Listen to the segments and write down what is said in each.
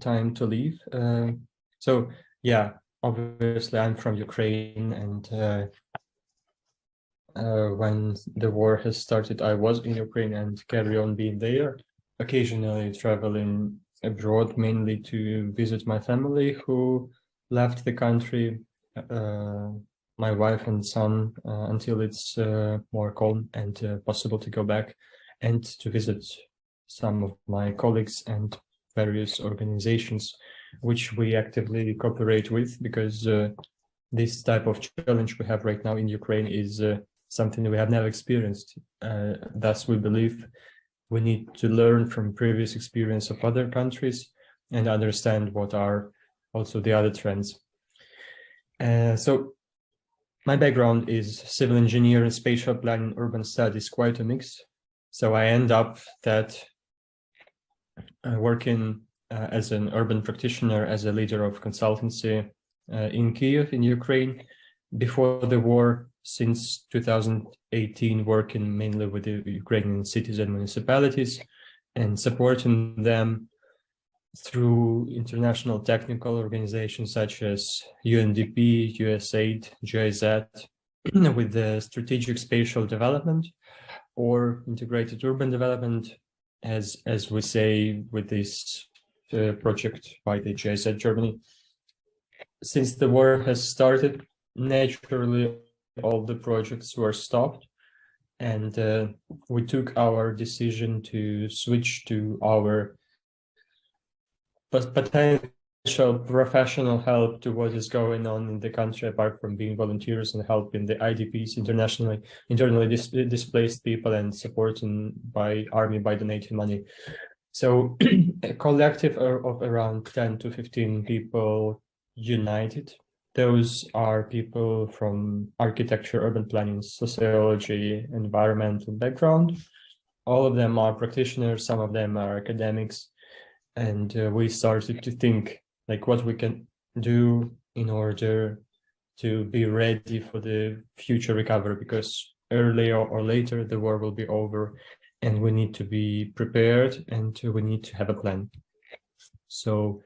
time to leave. So yeah, obviously I'm from Ukraine, and when the war has started, I was in Ukraine and carry on being there, occasionally traveling abroad, mainly to visit my family who left the country, my wife and son, until it's more calm and possible to go back, and to visit some of my colleagues and various organizations which we actively cooperate with, because this type of challenge we have right now in Ukraine is something we have never experienced. Thus, we believe we need to learn from previous experience of other countries and understand what are also the other trends. So my background is civil engineering, spatial planning, urban studies, quite a mix. So I end up that working as an urban practitioner, as a leader of consultancy in Kiev, in Ukraine, before the war, since 2018, working mainly with the Ukrainian cities and municipalities and supporting them through international technical organizations such as UNDP, USAID, GIZ, with the strategic spatial development or integrated urban development, as we say with this project by the GIZ Germany. Since the war has started, naturally, all the projects were stopped, and we took our decision to switch to our potential professional help to what is going on in the country, apart from being volunteers and helping the IDPs internally displaced people, and supporting by army by donating money. So a collective of around 10 to 15 people united. Those are people from architecture, urban planning, sociology, environmental background. All of them are practitioners, some of them are academics. And we started to think like what we can do in order to be ready for the future recovery, because earlier or later the war will be over and we need to be prepared and we need to have a plan. So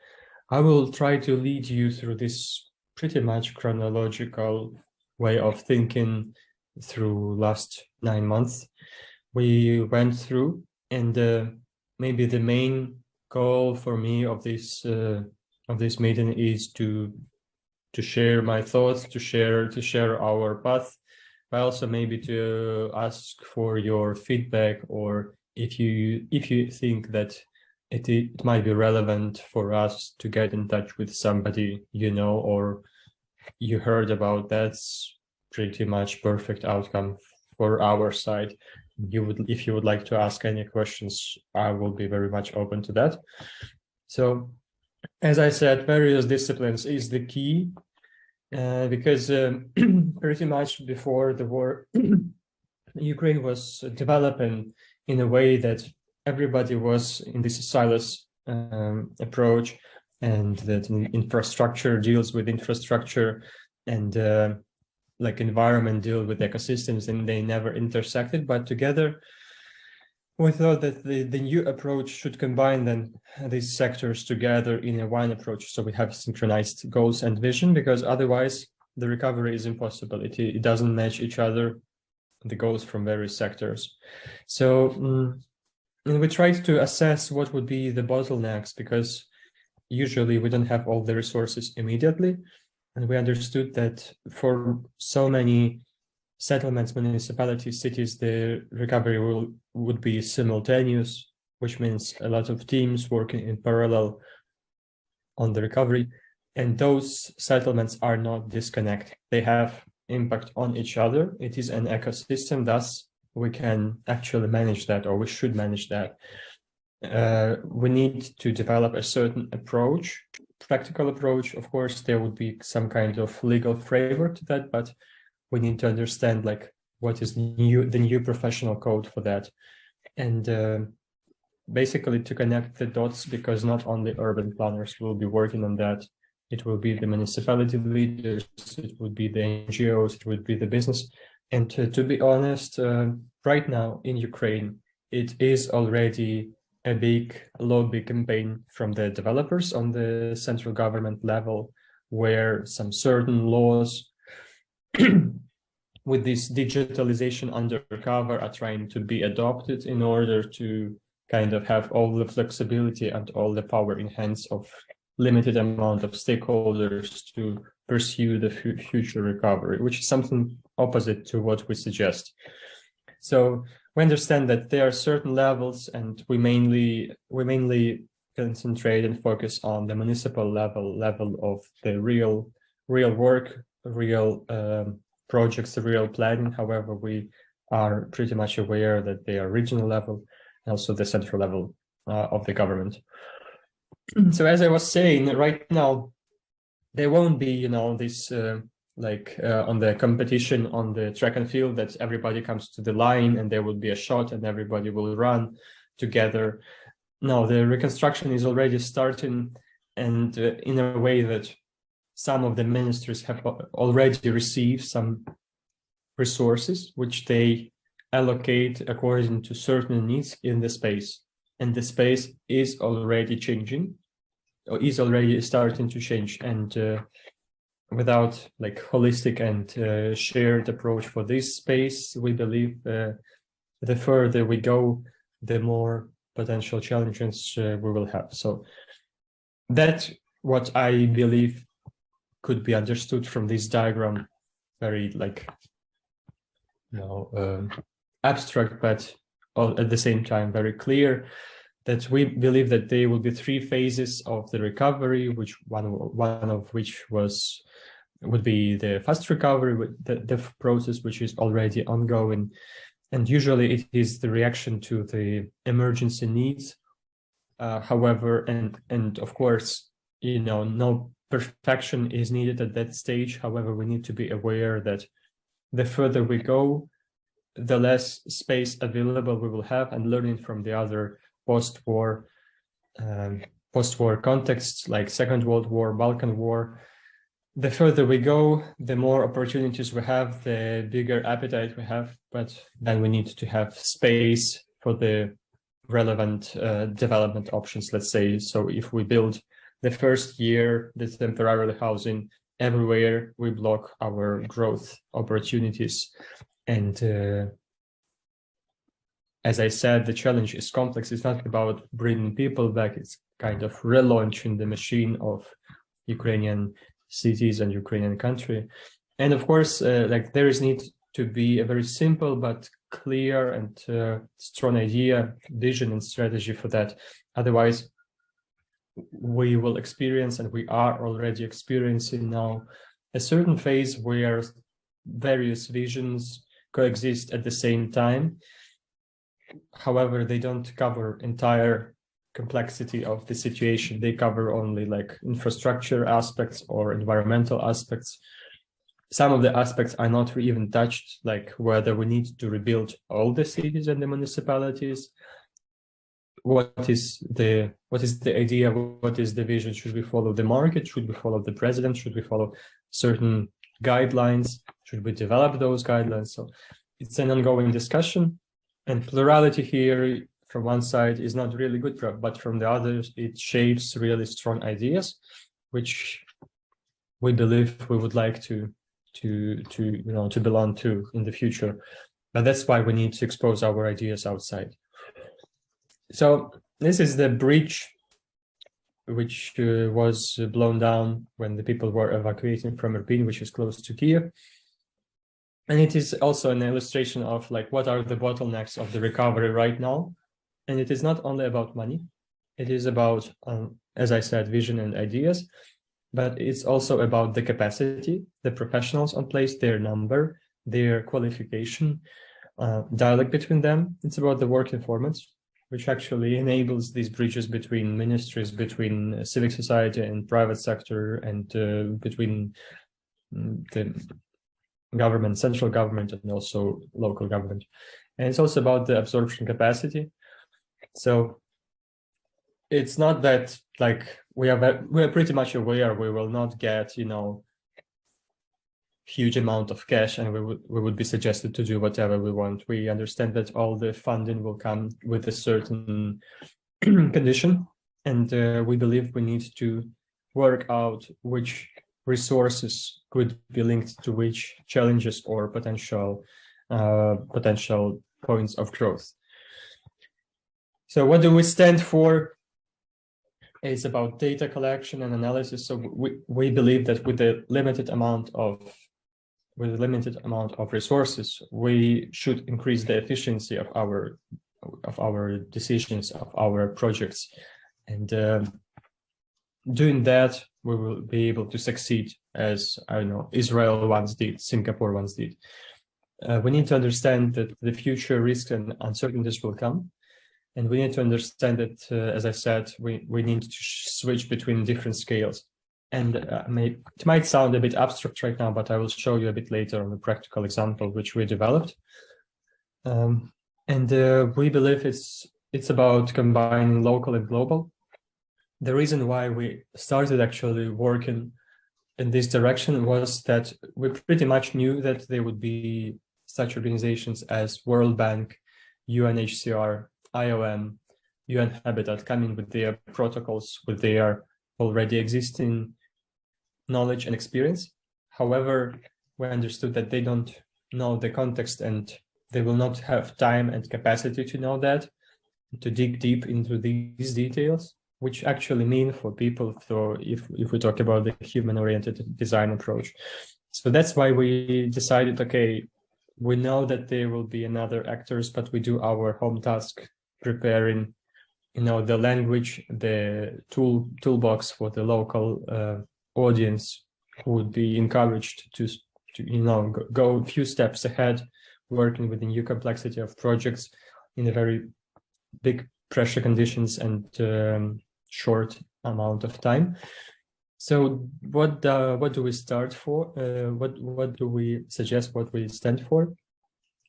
I will try to lead you through this pretty much chronological way of thinking through last 9 months we went through, and maybe the main goal for me of this meeting is to share my thoughts, to share our path, but also maybe to ask for your feedback, or if you think that it might be relevant for us to get in touch with somebody you know or you heard about. That's pretty much perfect outcome for our side. If you would like to ask any questions, I will be very much open to that. So, as I said, various disciplines is the key, because pretty much before the war, Ukraine was developing in a way that everybody was in this silos approach, and that infrastructure deals with infrastructure, and like environment deal with ecosystems, and they never intersected. But together, we thought that the new approach should combine then these sectors together in a one approach, so we have synchronized goals and vision, because otherwise the recovery is impossible. It doesn't match each other, the goals from various sectors. So and we tried to assess what would be the bottlenecks, because usually we don't have all the resources immediately. And we understood that for so many settlements, municipalities, cities, the recovery would be simultaneous, which means a lot of teams working in parallel on the recovery. And those settlements are not disconnected. They have impact on each other. It is an ecosystem, thus we can actually manage that, or we should manage that. We need to develop a certain approach, practical approach. Of course, there would be some kind of legal framework to that, but we need to understand like what is the new professional code for that. And basically to connect the dots, because not only urban planners will be working on that. It will be the municipality leaders, it would be the NGOs, it would be the business. And to be honest, right now in Ukraine, it is already a big lobby campaign from the developers on the central government level, where some certain laws with this digitalization undercover are trying to be adopted in order to kind of have all the flexibility and all the power in hands of limited amount of stakeholders to pursue the future recovery, which is something opposite to what we suggest. So we understand that there are certain levels, and we mainly concentrate and focus on the municipal level of the real work, real projects, the real planning. However, we are pretty much aware that they are regional level, and also the central level of the government. So as I was saying, right now, there won't be, you know, this on the competition on the track and field that everybody comes to the line and there will be a shot and everybody will run together. No, the reconstruction is already starting, and in a way that some of the ministries have already received some resources which they allocate according to certain needs in the space. And the space is already changing, or is already starting to change. And without like holistic and shared approach for this space, we believe the further we go, the more potential challenges we will have. So that's what I believe could be understood from this diagram, very abstract, but at the same time very clear, that we believe that there will be three phases of the recovery, which one of which would be the fast recovery, the process which is already ongoing. And usually it is the reaction to the emergency needs. However, and of course, you know, no perfection is needed at that stage. However, we need to be aware that the further we go, the less space available we will have, and learning from the other post-war contexts like Second World War, Balkan War, the further we go, the more opportunities we have, the bigger appetite we have, but then we need to have space for the relevant development options, let's say. So if we build the first year the temporary housing everywhere, we block our growth opportunities. And as I said, the challenge is complex. It's not about bringing people back. It's kind of relaunching the machine of Ukrainian cities and Ukrainian country. And of course, there is need to be a very simple but clear and strong idea, vision, and strategy for that. Otherwise, we will experience, and we are already experiencing now, a certain phase where various visions coexist at the same time. However, they don't cover entire complexity of the situation. They cover only like infrastructure aspects or environmental aspects. Some of the aspects are not even touched, like whether we need to rebuild all the cities and the municipalities. What is the idea? What is the vision? Should we follow the market? Should we follow the president? Should we follow certain guidelines? Should we develop those guidelines? So it's an ongoing discussion, and plurality here from one side is not really good, but from the others, it shapes really strong ideas, which we believe we would like to belong to in the future. But that's why we need to expose our ideas outside. So this is the bridge which was blown down when the people were evacuating from Irpin, which is close to Kiev. And it is also an illustration of like what are the bottlenecks of the recovery right now. And it is not only about money. It is about, as I said, vision and ideas, but it's also about the capacity, the professionals on place, their number, their qualification, dialogue between them. It's about the working formats, which actually enables these bridges between ministries, between civic society and private sector, and between the government, central government, and also local government. And it's also about the absorption capacity. So it's not that like we're pretty much aware we will not get, you know, huge amount of cash and we would be suggested to do whatever we want. We understand that all the funding will come with a certain condition, and we believe we need to work out which resources could be linked to which challenges or potential points of growth. So what do we stand for? It's about data collection and analysis. So we believe that with a limited amount of resources, we should increase the efficiency of our decisions, of our projects, and doing that, we will be able to succeed, as I don't know, Israel once did, Singapore once did. We need to understand that the future risks and uncertainties will come. And we need to understand that, as I said, we need to switch between different scales. And it might sound a bit abstract right now, but I will show you a bit later on a practical example which we developed. We believe it's about combining local and global. The reason why we started actually working in this direction was that we pretty much knew that there would be such organizations as World Bank, UNHCR, IOM, UN Habitat coming with their protocols, with their already existing knowledge and experience. However, we understood that they don't know the context and they will not have time and capacity to know that, to dig deep into these details, which actually mean for people, so if we talk about the human-oriented design approach. So that's why we decided, okay, we know that there will be another actors, but we do our home task, preparing, the language, the toolbox for the local audience, who would be encouraged to go a few steps ahead, working with the new complexity of projects in a very big pressure conditions and short amount of time. So what do we start for? What do we suggest? What we stand for?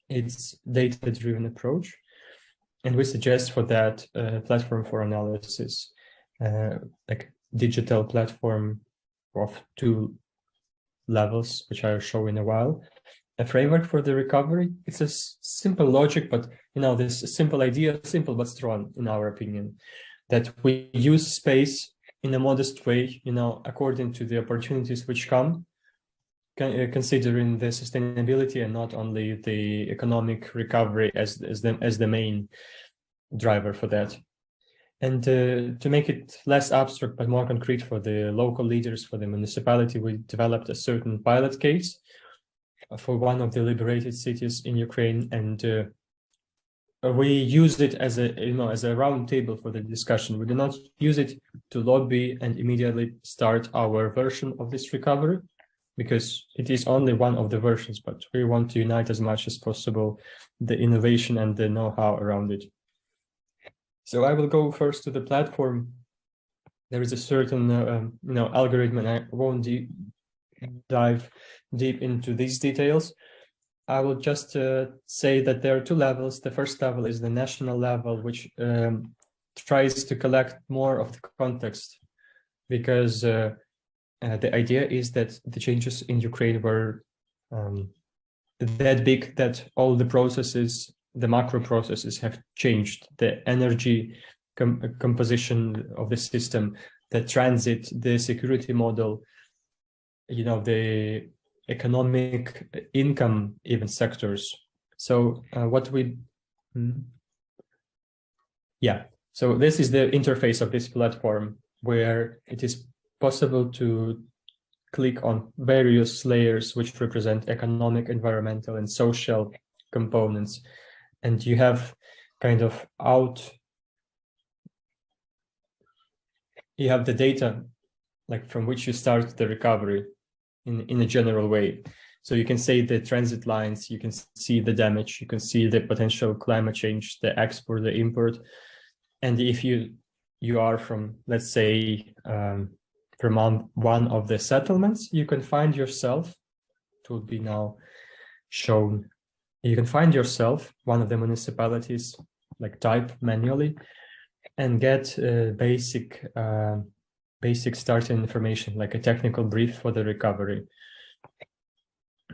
It's data-driven approach, and we suggest for that platform for analysis, like digital platform of 2 levels, which I'll show in a while. A framework for the recovery. It's a simple logic, but this simple idea, simple but strong in our opinion, that we use space in a modest way, according to the opportunities which come, considering the sustainability and not only the economic recovery as the main driver for that. And to make it less abstract but more concrete for the local leaders, for the municipality, we developed a certain pilot case for one of the liberated cities in Ukraine, and we use it as a round table for the discussion. We do not use it to lobby and immediately start our version of this recovery, because it is only one of the versions, but we want to unite as much as possible the innovation and the know-how around it. So I will go first to the platform. There is a certain algorithm, and I won't dive deep into these details. I will just say that there are 2 levels. The first level is the national level, which tries to collect more of the context, because the idea is that the changes in Ukraine were that big that all the processes, the macro processes, have changed. The energy composition of the system, the transit, the security model, the economic income, even sectors. So so this is the interface of this platform, where it is possible to click on various layers which represent economic, environmental, and social components. And you have you have the data, like from which you start the recovery in a general way. So you can say the transit lines, you can see the damage, you can see the potential climate change, the export, the import. And if you are from, let's say, from one of the settlements, you can find yourself, it will be now shown, you can find yourself one of the municipalities, like type manually, and get basic starting information, like a technical brief for the recovery.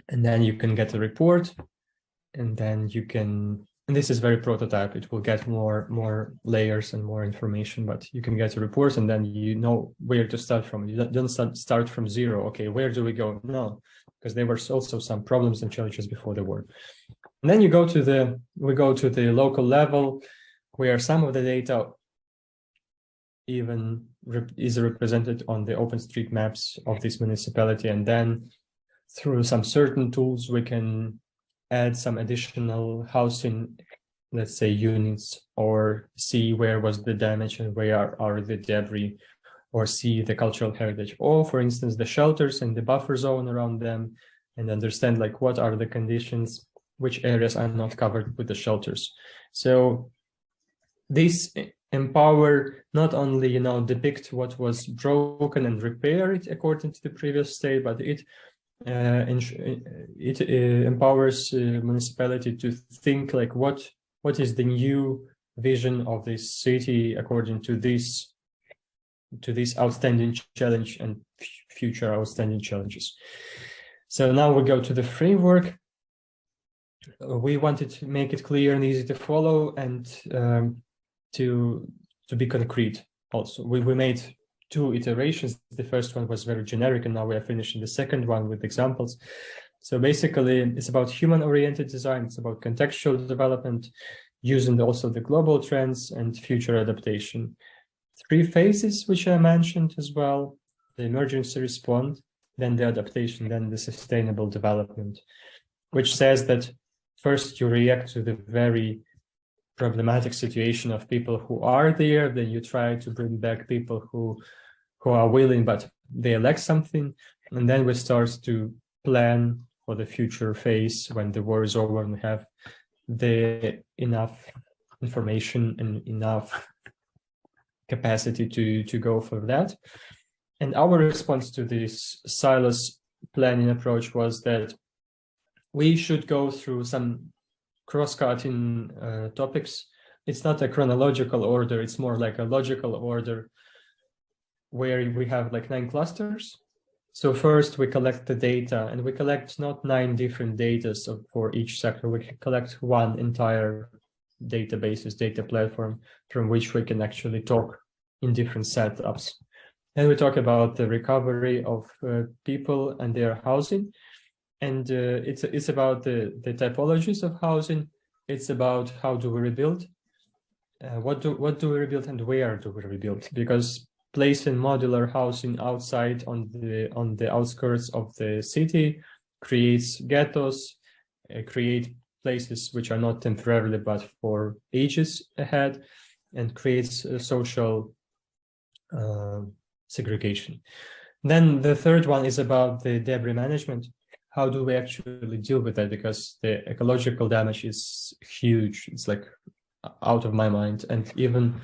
And then you can get a report, and then you can and this is very prototype. It will get more layers and more information, but you can get a report and then you know where to start from. You don't start from zero. Okay, where do we go? No, because there were also some problems and challenges before the war. And then we go to the local level, where some of the data even is represented on the OpenStreetMaps of this municipality, and then through some certain tools we can add some additional housing, let's say, units, or see where was the damage and where are the debris, or see the cultural heritage, or for instance the shelters and the buffer zone around them, and understand like what are the conditions, which areas are not covered with the shelters. So this empower not only depict what was broken and repair it according to the previous state, but it empowers municipality to think like what is the new vision of this city according to this outstanding challenge and future outstanding challenges. So now we go to the framework. We wanted to make it clear and easy to follow, and to be concrete. Also, we made 2 iterations. The first one was very generic, and now we are finishing the second one with examples. So basically, it's about human-oriented design. It's about contextual development, using also the global trends and future adaptation. 3 phases, which I mentioned as well: the emergency response, then the adaptation, then the sustainable development, which says that first you react to the very problematic situation of people who are there, then you try to bring back people who are willing, but they lack something. And then we start to plan for the future phase when the war is over and have the enough information and enough capacity to go for that. And our response to this silos planning approach was that we should go through some cross-cutting topics. It's not a chronological order, it's more like a logical order, where we have like 9 clusters. So first we collect the data, and we collect not 9 different data for each sector. We can collect one entire databases, data platform, from which we can actually talk in different setups. Then we talk about the recovery of people and their housing. And it's about the typologies of housing. It's about how do we rebuild, what do we rebuild, and where do we rebuild? Because placing modular housing outside on the outskirts of the city creates ghettos, create places which are not temporarily but for ages ahead, and creates social segregation. Then the third one is about the debris management. How do we actually deal with that? Because the ecological damage is huge. It's like out of my mind. And even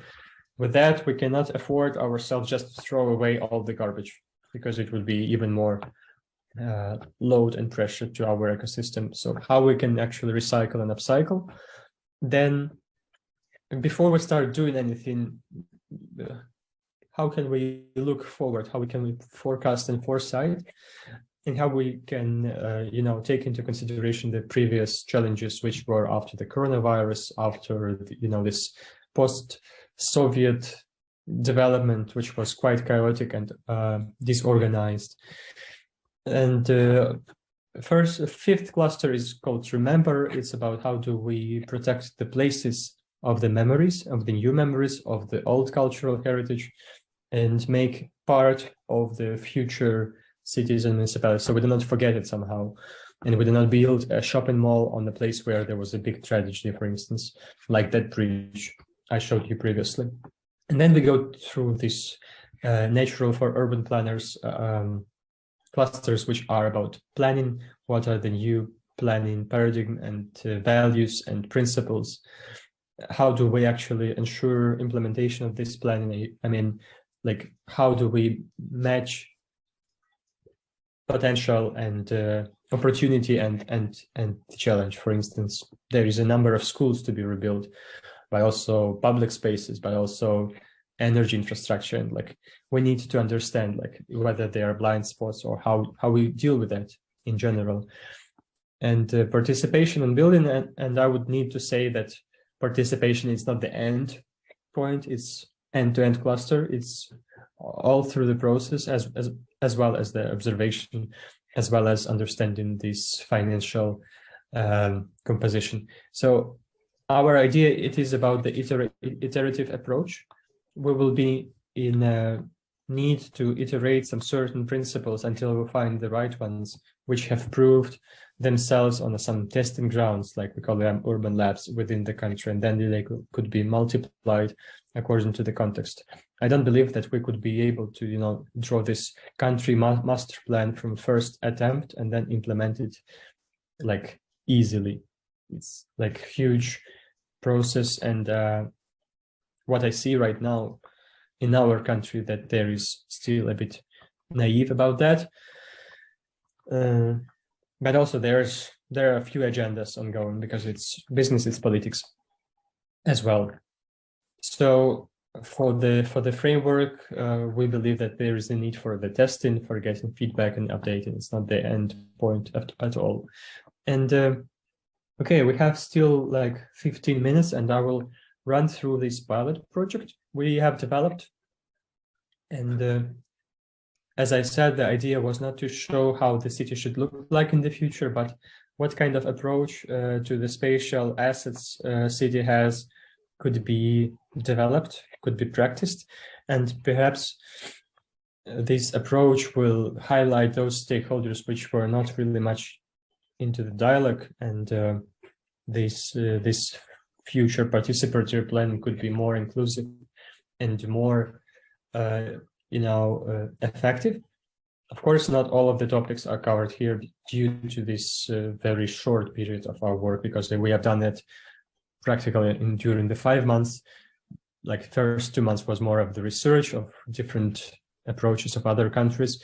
with that, we cannot afford ourselves just to throw away all the garbage, because it would be even more load and pressure to our ecosystem. So how we can actually recycle and upcycle. Then before we start doing anything, how can we look forward? How can we forecast and foresight? And how we can, take into consideration the previous challenges, which were after the coronavirus, after this post-Soviet development, which was quite chaotic and disorganized. And fifth cluster is called Remember. It's about how do we protect the places of the memories, of the new memories, of the old cultural heritage, and make part of the future cities and municipalities, so we do not forget it somehow, and we do not build a shopping mall on the place where there was a big tragedy, for instance, like that bridge I showed you previously. And then we go through this natural for urban planners clusters, which are about planning. What are the new planning paradigm and values and principles? How do we actually ensure implementation of this planning? I mean, like, how do we match potential and opportunity and challenge? For instance, there is a number of schools to be rebuilt, but also public spaces, but also energy infrastructure. And like, we need to understand like whether there are blind spots or how we deal with that in general. and participation in building. And I would need to say that participation is not the end point, it's end-to-end cluster. It's all through the process, as well as the observation, as well as understanding this financial composition. So our idea, it is about the iterative approach. We will be in a need to iterate some certain principles until we find the right ones, which have proved themselves on some testing grounds, like we call them urban labs within the country, and then they could be multiplied according to the context. I don't believe that we could be able to, you know, draw this country master plan from first attempt and then implement it like easily. It's like huge process, and what I see right now in our country, that there is still a bit naive about that. But also there are a few agendas ongoing, because it's business, it's politics as well. So for the framework, we believe that there is a need for the testing, for getting feedback and updating. It's not the end point at all. And okay, we have still like 15 minutes, and I will run through this pilot project we have developed. And as I said, the idea was not to show how the city should look like in the future, but what kind of approach to the spatial assets city has could be developed, could be practiced. And perhaps this approach will highlight those stakeholders which were not really much into the dialogue, and this future participatory plan could be more inclusive and more effective. Of course, not all of the topics are covered here due to this very short period of our work, because we have done it practically during the 5 months. Like first 2 months was more of the research of different approaches of other countries.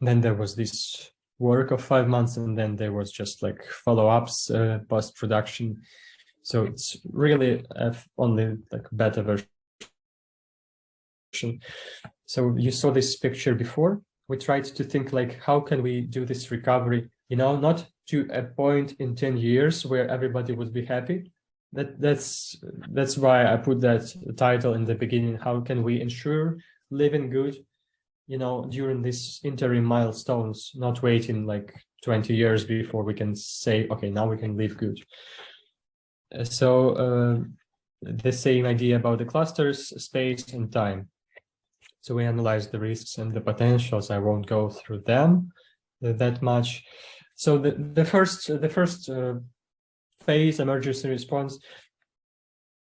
Then there was this work of 5 months, and then there was just like follow-ups, post-production. So it's really only like beta version. So you saw this picture before. We tried to think like, how can we do this recovery, you know, not to a point in 10 years where everybody would be happy. That's why I put that title in the beginning. How can we ensure living good, you know, during these interim milestones, not waiting like 20 years before we can say, okay, now we can live good. So the same idea about the clusters, space and time. So we analyzed the risks and the potentials. I won't go through them that much. So the first phase, emergency response,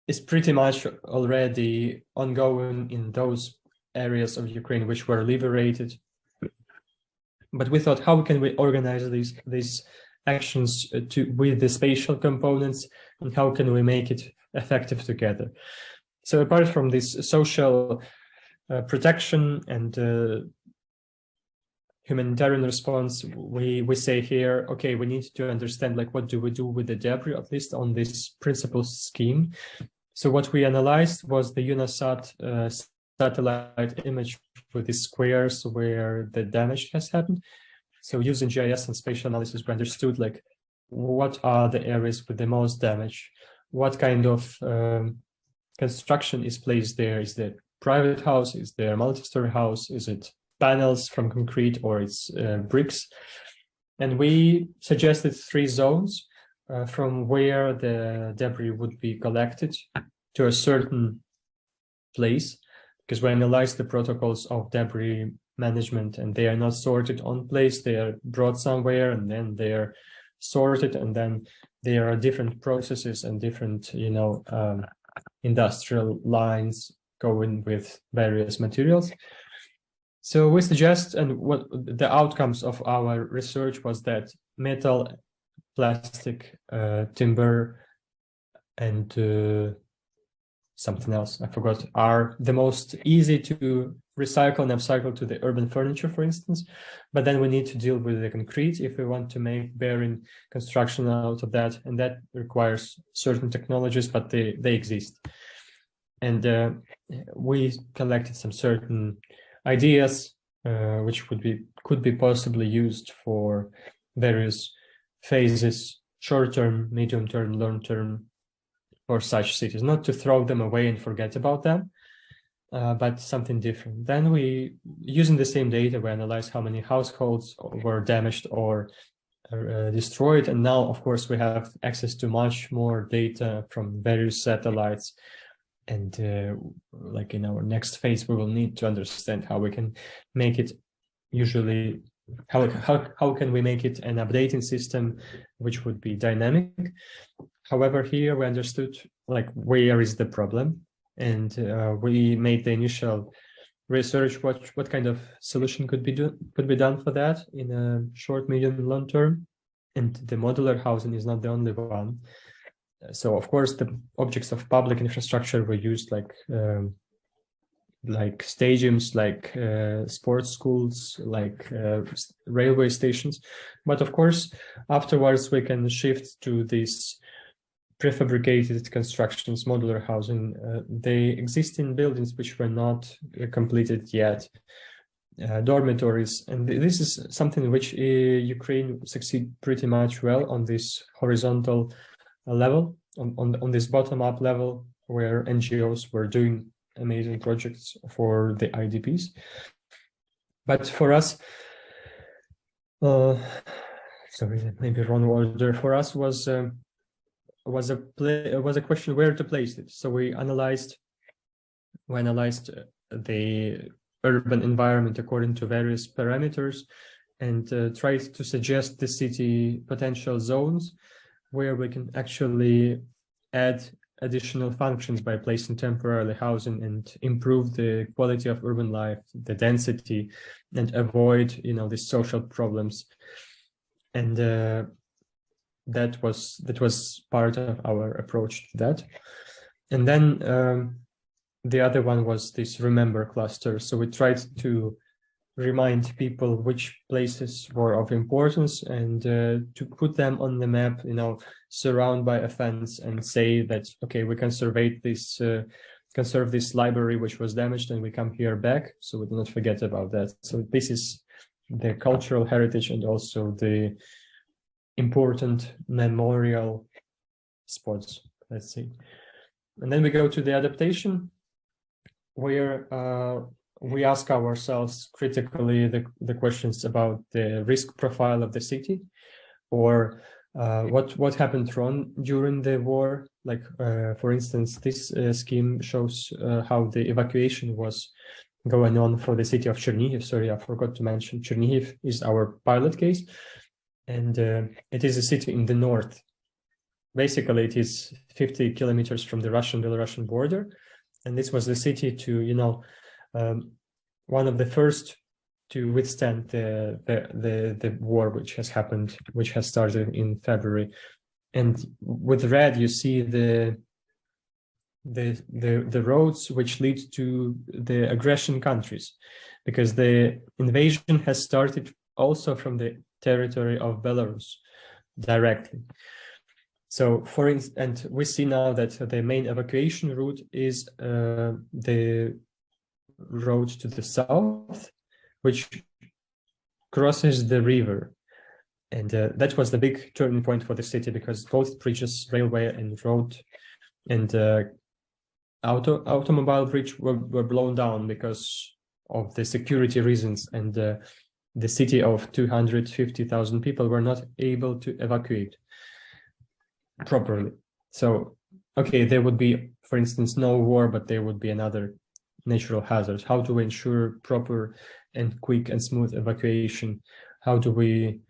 is pretty much already ongoing in those areas of Ukraine which were liberated. But we thought, how can we organize these actions with the spatial components, and how can we make it effective together? So apart from this social protection and humanitarian response, we say here, okay, we need to understand like, what do we do with the debris, at least on this principal scheme. So what we analyzed was the UNASAT satellite image with the squares where the damage has happened. So using GIS and spatial analysis, we understood like, what are the areas with the most damage? What kind of construction is placed there? Is there private house? Is there a multi-story house? Is it panels from concrete, or it's bricks? And we suggested 3 zones from where the debris would be collected to a certain place, because we analyzed the protocols of debris management, and they are not sorted on place. They are brought somewhere, and then they are sorted, and then there are different processes and different, you know, industrial lines going with various materials. So we suggest, and what the outcomes of our research was that metal, plastic, timber, and something else, I forgot, are the most easy to recycle and upcycle to the urban furniture, for instance. But then we need to deal with the concrete if we want to make bearing construction out of that, and that requires certain technologies, but they exist. And we collected some certain ideas which could be possibly used for various phases, short-term, medium-term, long-term, for such cities, not to throw them away and forget about them, but something different. Then we, using the same data, we analyze how many households were damaged or destroyed. And now, of course, we have access to much more data from various satellites. And like in our next phase, we will need to understand how we can make it usually, how can we make it an updating system, which would be dynamic. However, here we understood like where is the problem, and we made the initial research what kind of solution could be done for that in a short, medium, long term. And the modular housing is not the only one. So of course the objects of public infrastructure were used like stadiums, like sports schools, like railway stations. But of course, afterwards we can shift to these prefabricated constructions, modular housing. They exist in buildings which were not completed yet, dormitories. And this is something which Ukraine succeed pretty much well on this horizontal level, on this bottom-up level, where NGOs were doing amazing projects for the IDPs. But for us, sorry, maybe wrong order. For us was a question where to place it. So we analyzed the urban environment according to various parameters, and tried to suggest the city potential zones where we can actually add additional functions by placing temporarily housing and improve the quality of urban life, the density, and avoid, these social problems. And that was part of our approach to that. And then the other one was this remember cluster. So we tried to remind people which places were of importance, and to put them on the map, surround by a fence, and say that, okay, we conserve this library which was damaged, and we come here back, so we do not forget about that. So this is the cultural heritage and also the important memorial spots, let's see. And then we go to the adaptation, where we ask ourselves critically the questions about the risk profile of the city, or what happened wrong during the war. Like, for instance, this scheme shows how the evacuation was going on for the city of Chernihiv. Sorry, I forgot to mention Chernihiv is our pilot case, and it is a city in the north. Basically, it is 50 kilometers from the Russian-Belarusian border, and this was the city to, one of the first to withstand the war which has started in February. And with red, you see the roads which lead to the aggression countries, because the invasion has started also from the territory of Belarus directly. So, for instance, and we see now that the main evacuation route is the road to the south, which crosses the river. And that was the big turning point for the city, because both bridges, railway and road and automobile bridge were blown down because of the security reasons, and the city of 250,000 people were not able to evacuate properly. So, okay, there would be, for instance, no war, but there would be another natural hazard. How do we ensure proper and quick and smooth evacuation? How do we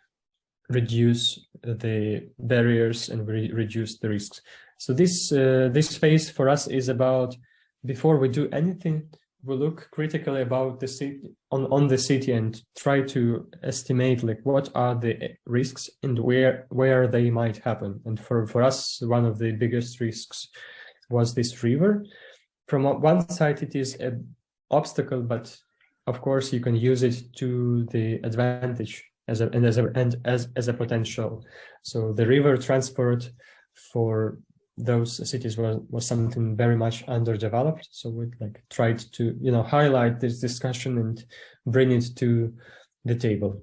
reduce the barriers and reduce the risks? So this phase for us is about, before we do anything, we look critically about the city, on the city, and try to estimate like what are the risks and where they might happen. And for us, one of the biggest risks was this river. From one side, it is an obstacle, but of course you can use it to the advantage as a potential. So the river transport for those cities was something very much underdeveloped. So we tried to highlight this discussion and bring it to the table.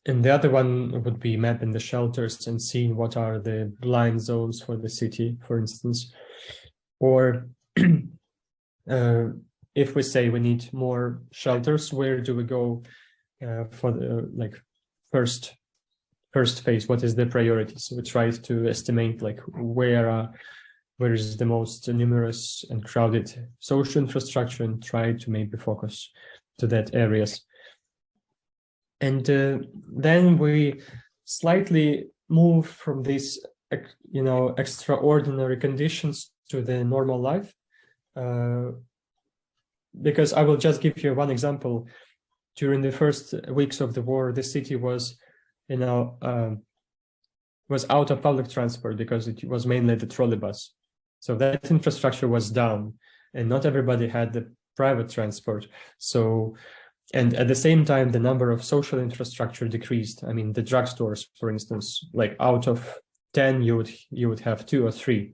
And the other one would be mapping the shelters and seeing what are the blind zones for the city, for instance. Or if we say we need more shelters, where do we go for the first phase? What is the priority? So we try to estimate where is the most numerous and crowded social infrastructure and try to maybe focus to that areas. And then we slightly move from these, extraordinary conditions to the normal life. Because I will just give you one example. During the first weeks of the war, the city was, was out of public transport because it was mainly the trolleybus. So that infrastructure was down, and not everybody had the private transport. So, and at the same time, the number of social infrastructure decreased. I mean, the drugstores, for instance, like out of 10, you would have 2 or 3,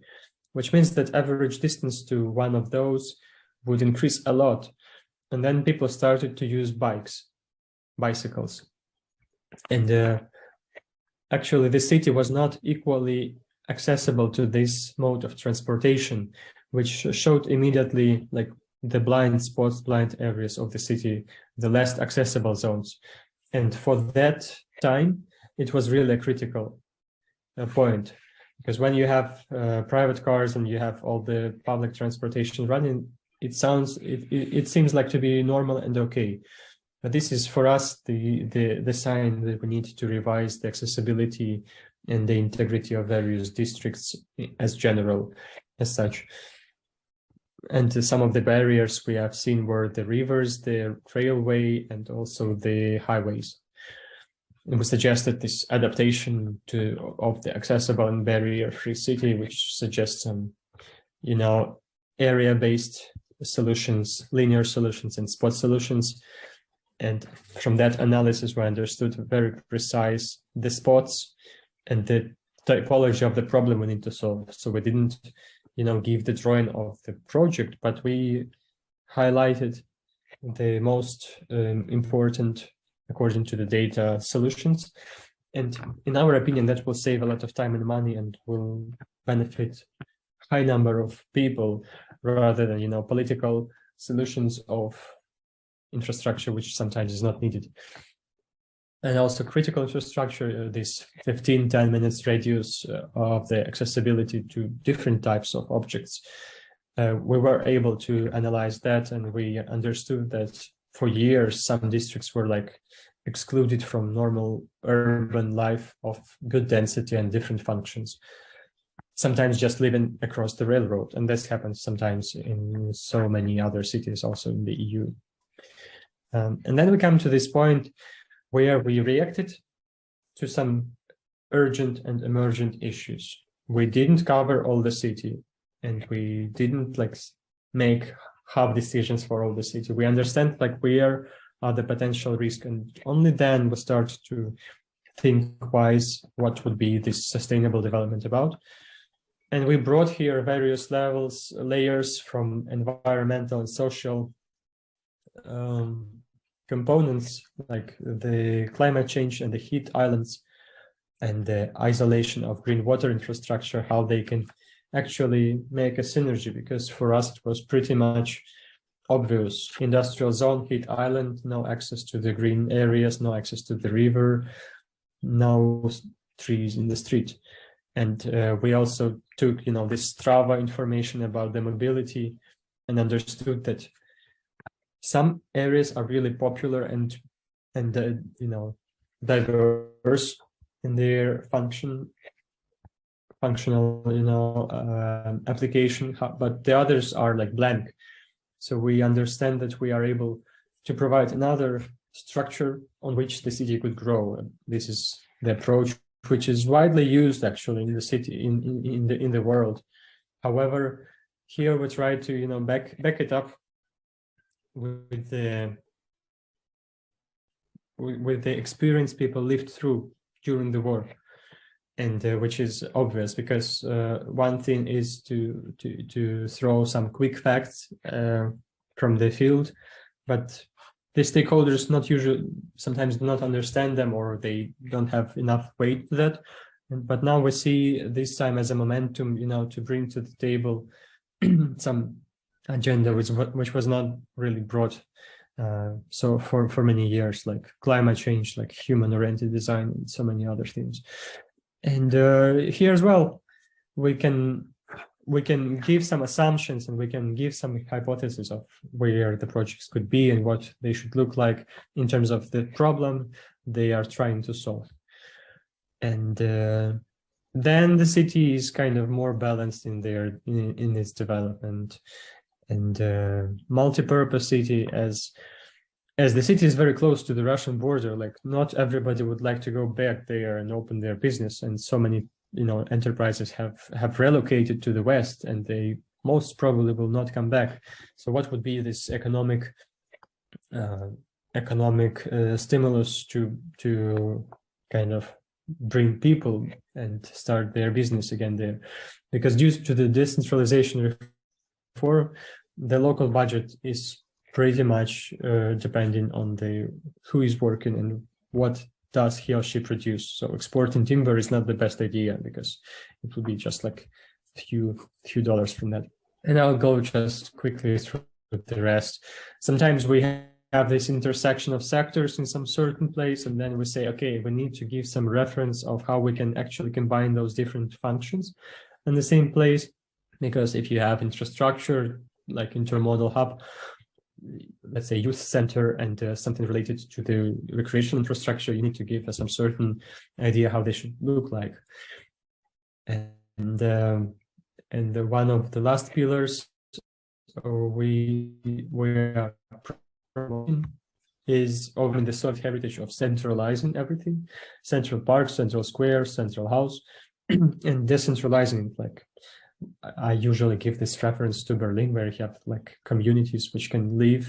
which means that average distance to one of those would increase a lot. And then people started to use bicycles. And actually, the city was not equally accessible to this mode of transportation, which showed immediately the blind spots, blind areas of the city, the less accessible zones. And for that time, it was really a critical point, because when you have private cars and you have all the public transportation running, it seems like to be normal and okay. But this is for us the sign that we need to revise the accessibility and the integrity of various districts as such. And some of the barriers we have seen were the rivers, the railway, and also the highways. And we suggested this adaptation of the accessible and barrier-free city, which suggests some, area-based solutions, linear solutions, and spot solutions. And from that analysis, we understood very precise the spots and the typology of the problem we need to solve. So we didn't, give the drawing of the project, but we highlighted the most important, according to the data, solutions. And in our opinion, that will save a lot of time and money and will benefit high number of people rather than, political solutions of infrastructure, which sometimes is not needed. And also critical infrastructure, this 10 minutes radius of the accessibility to different types of objects. We were able to analyze that, and we understood that for years, some districts were excluded from normal urban life of good density and different functions. Sometimes just living across the railroad. And this happens sometimes in so many other cities also in the EU. And then we come to this point where we reacted to some urgent and emergent issues. We didn't cover all the city, and we didn't make half decisions for all the city. We understand where are the potential risks, and only then we start to think wise what would be this sustainable development about. And we brought here various layers from environmental and social components, like the climate change and the heat islands and the isolation of green water infrastructure, how they can actually make a synergy, because for us it was pretty much obvious. Industrial zone, heat island, no access to the green areas, no access to the river, no trees in the street. And we also took, this Strava information about the mobility and understood that some areas are really popular and diverse in their functional application, but the others are blank. So we understand that we are able to provide another structure on which the city could grow. And this is the approach which is widely used actually in the city, in the world. However, here we try to back it up with the experience people lived through during the war, and which is obvious, because one thing is to throw some quick facts from the field, but the stakeholders sometimes do not understand them, or they don't have enough weight to that. But now we see this time as a momentum, to bring to the table some agenda which was not really brought so for many years, like climate change, like human-oriented design, and so many other things. And here as well, we can give some assumptions, and we can give some hypotheses of where the projects could be and what they should look like in terms of the problem they are trying to solve. And then the city is kind of more balanced in its development, and multi-purpose city, as the city is very close to the Russian border. Like, not everybody would like to go back there and open their business, and so many enterprises have relocated to the west, and they most probably will not come back. So what would be this economic stimulus to kind of bring people and start their business again there? Because due to the decentralization reform, the local budget is pretty much depending on who is working and what does he or she produce. So exporting timber is not the best idea, because it will be just like a few dollars from that. And I'll go just quickly through the rest. Sometimes we have this intersection of sectors in some certain place, and then we say, okay, we need to give some reference of how we can actually combine those different functions in the same place. Because if you have infrastructure like intermodal hub, let's say youth center, and something related to the recreational infrastructure, you need to give us some certain idea how they should look like. And one of the last pillars we are promoting is over the Soviet heritage of centralizing everything: central park, central square, central house, and decentralizing. Like, I usually give this reference to Berlin, where you have like communities which can live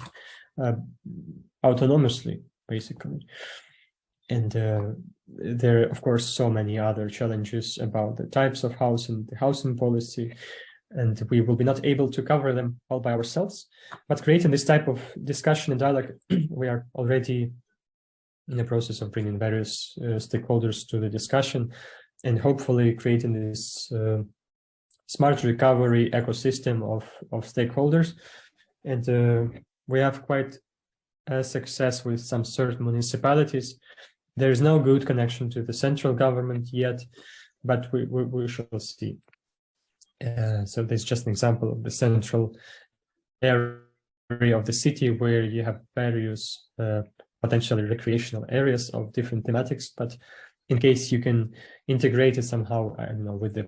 autonomously, basically. And there are, of course, so many other challenges about the types of housing, the housing policy, and we will be not able to cover them all by ourselves. But creating this type of discussion and dialogue, we are already in the process of bringing various stakeholders to the discussion, and hopefully creating this smart recovery ecosystem of stakeholders. And we have quite a success with some certain municipalities. There is no good connection to the central government yet, but we shall see. So there's just an example of the central area of the city, where you have various potentially recreational areas of different thematics. But in case you can integrate it somehow, I don't know, with the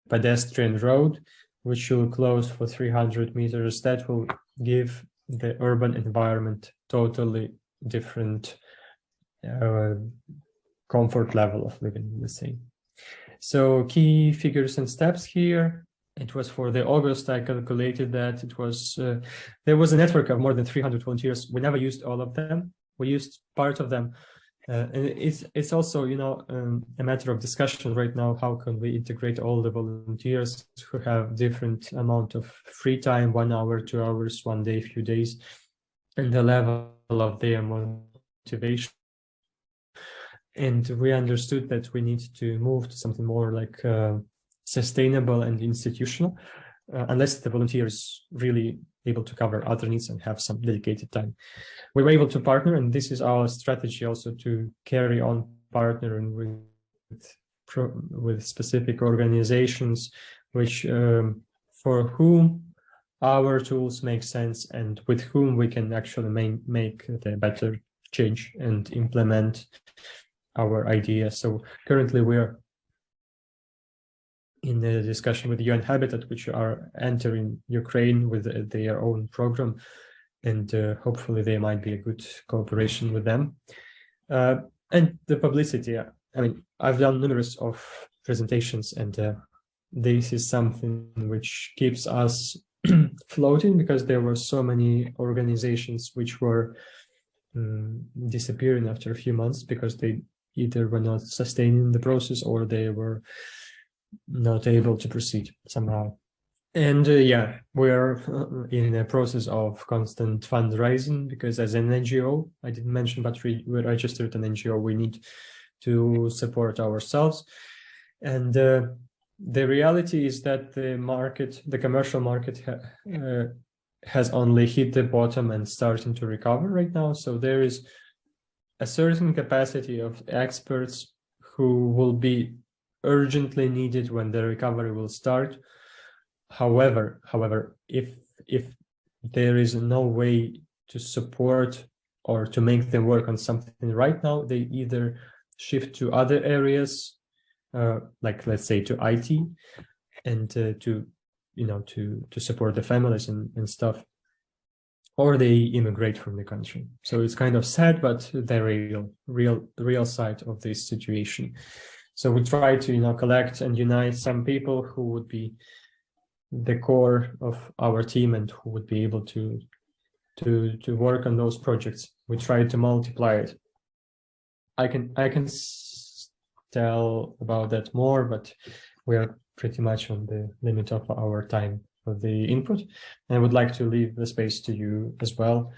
pedestrian road, which will close for 300 meters, that will give the urban environment totally different comfort level of living, let's say. So key figures and steps here. It was for the August, I calculated that it was there was a network of more than 300 volunteers. We never used all of them. We used part of them. And it's also, a matter of discussion right now. How can we integrate all the volunteers who have different amount of free time, 1 hour, 2 hours, 1 day, few days, and the level of their motivation. And we understood that we need to move to something more like sustainable and institutional, unless the volunteer is really able to cover other needs and have some dedicated time. We were able to partner, and this is our strategy also, to carry on partnering with specific organizations which for whom our tools make sense, and with whom we can actually make the better change and implement our idea. So currently we're in the discussion with UN Habitat, which are entering Ukraine with their own program, and hopefully there might be a good cooperation with them. And the publicity, I mean, I've done numerous of presentations, and this is something which keeps us floating, because there were so many organizations which were disappearing after a few months, because they either were not sustaining the process, or they were not able to proceed somehow. And yeah, we're in a process of constant fundraising because as an NGO, I didn't mention, but we're registered an NGO, we need to support ourselves. And the reality is that the commercial market has only hit the bottom and starting to recover right now. So there is a certain capacity of experts who will be urgently needed when the recovery will start. However, if there is no way to support or to make them work on something right now, they either shift to other areas, like let's say to IT, and to support the families and stuff, or they immigrate from the country. So it's kind of sad, but the real side of this situation. So we try to collect and unite some people who would be the core of our team and who would be able to work on those projects. We try to multiply it. I can tell about that more, but we are pretty much on the limit of our time of the input. And I would like to leave the space to you as well.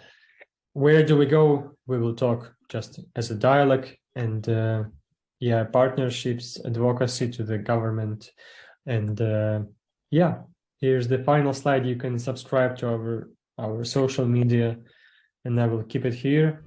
Where do we go? We will talk just as a dialogue, and yeah, partnerships, advocacy to the government, and yeah, here's the final slide. You can subscribe to our social media, and I will keep it here.